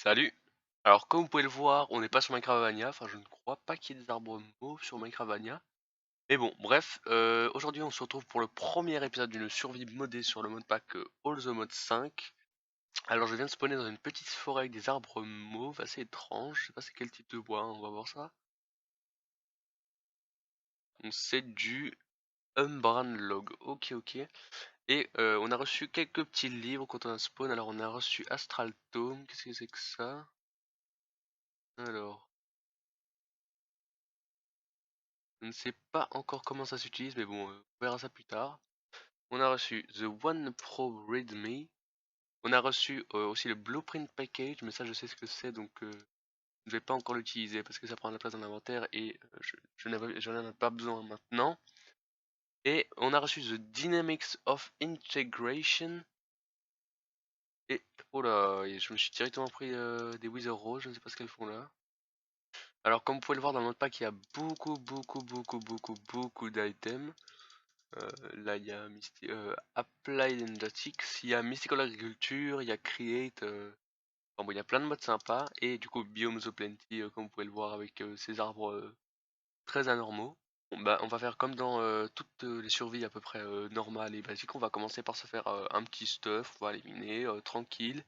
Salut! Alors comme vous pouvez le voir, on n'est pas sur Minecraftvania, enfin je ne crois pas qu'il y ait des arbres mauves sur Minecraftvania. Mais bon, bref, aujourd'hui on se retrouve pour le premier épisode d'une survie modée sur le modpack All the Mod 5. Alors je viens de spawner dans une petite forêt avec des arbres mauves assez étranges, je sais pas c'est quel type de bois, hein, on va voir ça. Donc c'est du Umbran Log, ok. Et on a reçu quelques petits livres quand on a spawn, alors on a reçu Astral Tome, qu'est-ce que c'est que ça? Alors... Je ne sais pas encore comment ça s'utilise, mais bon, on verra ça plus tard. On a reçu The One Pro Readme. On a reçu aussi le Blueprint Package, mais ça je sais ce que c'est, donc je ne vais pas encore l'utiliser parce que ça prend de la place dans l'inventaire et j'en ai pas besoin maintenant. Et on a reçu The Dynamics of Integration. Et oh là, et je me suis directement pris des Wither Rose, je ne sais pas ce qu'elles font là. Alors comme vous pouvez le voir dans notre pack, il y a beaucoup d'items. Là, il y a Applied Endatics, il y a Mystical Agriculture, il y a Create. Enfin, bon, il y a plein de modes sympas. Et du coup, Biomes of Plenty, comme vous pouvez le voir, avec ces arbres très anormaux. Bon, bah, on va faire comme dans toutes les survies à peu près normales et basiques. On va commencer par se faire un petit stuff, on va éliminer tranquille.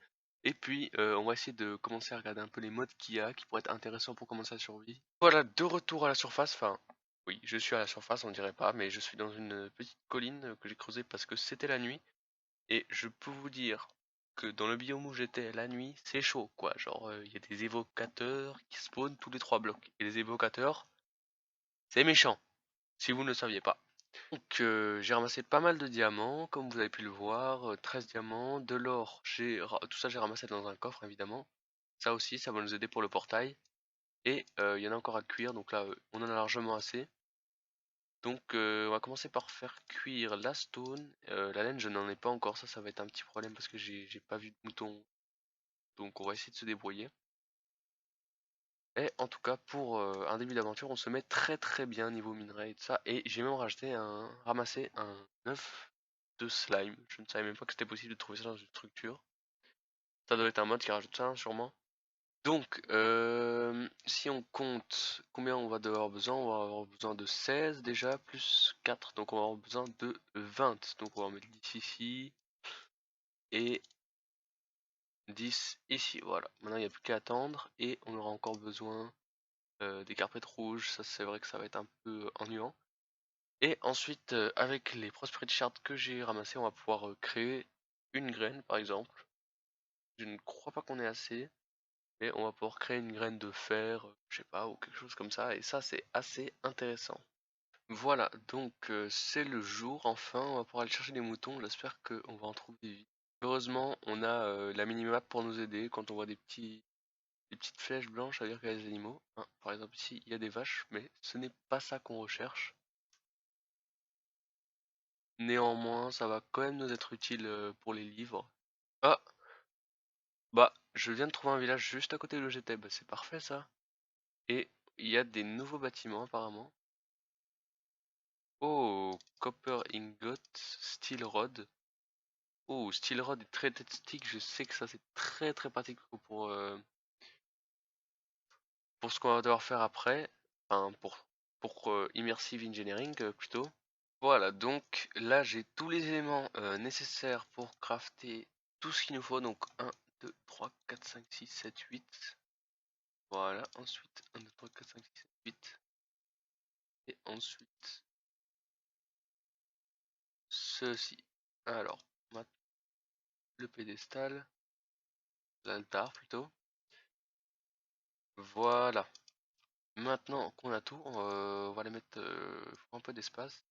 Et puis, on va essayer de commencer à regarder un peu les modes qu'il y a qui pourraient être intéressants pour commencer la survie. Voilà, de retour à la surface. Enfin, oui, je suis à la surface, on dirait pas, mais je suis dans une petite colline que j'ai creusée parce que c'était la nuit. Et je peux vous dire que dans le biome où j'étais la nuit, c'est chaud, quoi. Genre, il y a des évocateurs qui spawnent tous les 3 blocs. Et les évocateurs, c'est méchant, si vous ne le saviez pas. Donc, j'ai ramassé pas mal de diamants, comme vous avez pu le voir, 13 diamants, de l'or, tout ça j'ai ramassé dans un coffre évidemment. Ça aussi, ça va nous aider pour le portail. Et il y en a encore à cuire, donc là, on en a largement assez. Donc on va commencer par faire cuire la stone. La laine je n'en ai pas encore, ça va être un petit problème parce que j'ai pas vu de mouton. Donc on va essayer de se débrouiller. Et en tout cas pour un début d'aventure on se met très bien niveau minerai et tout ça. Et j'ai même ramassé un œuf de slime. Je ne savais même pas que c'était possible de trouver ça dans une structure. Ça doit être un mode qui rajoute ça hein, sûrement. Donc, si on compte combien on va devoir besoin, on va avoir besoin de 16 déjà, plus 4, donc on va avoir besoin de 20. Donc on va mettre 10 ici et 10 ici, voilà. Maintenant il n'y a plus qu'à attendre et on aura encore besoin des carpettes rouges, ça c'est vrai que ça va être un peu ennuyant. Et ensuite, avec les Prosperity Shards que j'ai ramassés, on va pouvoir créer une graine par exemple. Je ne crois pas qu'on ait assez. Et on va pouvoir créer une graine de fer, je sais pas, ou quelque chose comme ça, et ça c'est assez intéressant. Voilà, donc c'est le jour, enfin, on va pouvoir aller chercher des moutons, j'espère qu'on va en trouver vite. Heureusement, on a la minimap pour nous aider quand on voit des petites flèches blanches, ça veut dire qu'il y a des animaux. Hein, par exemple ici, il y a des vaches, mais ce n'est pas ça qu'on recherche. Néanmoins, ça va quand même nous être utile pour les livres. Ah, bah, je viens de trouver un village juste à côté de où j'étais, bah c'est parfait ça. Et il y a des nouveaux bâtiments apparemment. Oh, Copper Ingot, Steel Rod. Oh, Steel Rod et Threaded Stick, je sais que ça c'est très pratique pour ce qu'on va devoir faire après. Enfin, pour Immersive Engineering plutôt. Voilà, donc là j'ai tous les éléments nécessaires pour crafter tout ce qu'il nous faut. Donc 1, 2, 3, 4, 5, 6, 7, 8. Voilà, ensuite 1, 2, 3, 4, 5, 6, 7, 8. Et ensuite ceci. Alors, le pédestal, l'altar plutôt. Voilà. Maintenant qu'on a tout, on va les mettre faut un peu d'espace.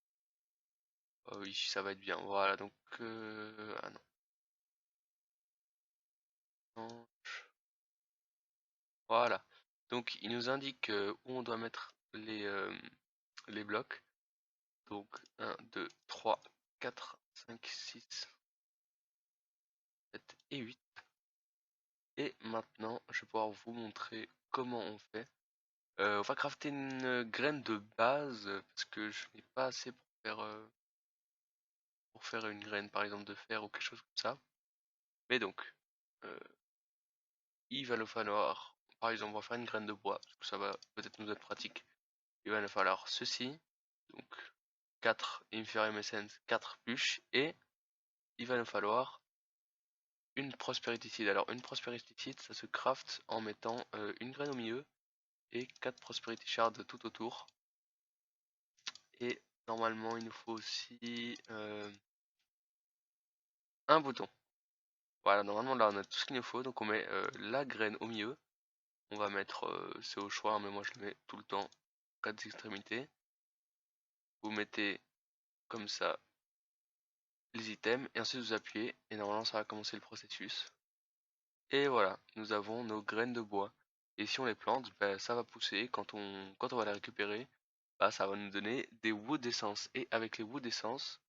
Oh oui, ça va être bien. Voilà, donc ah non. Voilà. Donc il nous indique où on doit mettre les blocs. Donc 1, 2, 3, 4, 5, 6, 7 et 8. Et maintenant, je vais pouvoir vous montrer comment on fait. On va crafter une graine de base parce que je n'ai pas assez pour faire une graine par exemple de fer ou quelque chose comme ça. Mais donc, euh, il va nous falloir, par exemple, on va faire une graine de bois, parce que ça va peut-être nous être pratique. Il va nous falloir ceci, donc 4 Inferium Essence, 4 bûches, et il va nous falloir une Prosperity Seed. Alors une Prosperity Seed, ça se craft en mettant une graine au milieu et 4 Prosperity Shards tout autour. Et normalement il nous faut aussi un bouton. Voilà, normalement là on a tout ce qu'il nous faut, donc on met la graine au milieu. On va mettre, c'est au choix, hein, mais moi je le mets tout le temps 4 extrémités. Vous mettez comme ça les items et ensuite vous appuyez et normalement ça va commencer le processus. Et voilà, nous avons nos graines de bois. Et si on les plante, ben, ça va pousser. Quand on va les récupérer, bah, ça va nous donner des wood essence. Et avec les wood essence,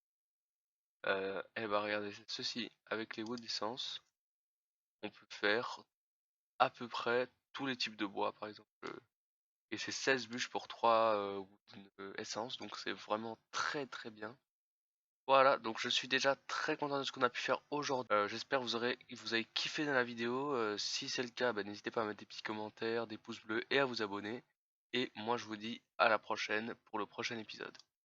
eh ben, regardez ceci. Avec les wood essence, on peut faire à peu près tous les types de bois, par exemple. Et c'est 16 bûches pour 3 wood essence. Donc c'est vraiment très très bien. Voilà, donc je suis déjà très content de ce qu'on a pu faire aujourd'hui. J'espère que vous avez kiffé dans la vidéo. Si c'est le cas, bah, n'hésitez pas à mettre des petits commentaires, des pouces bleus et à vous abonner. Et moi je vous dis à la prochaine pour le prochain épisode.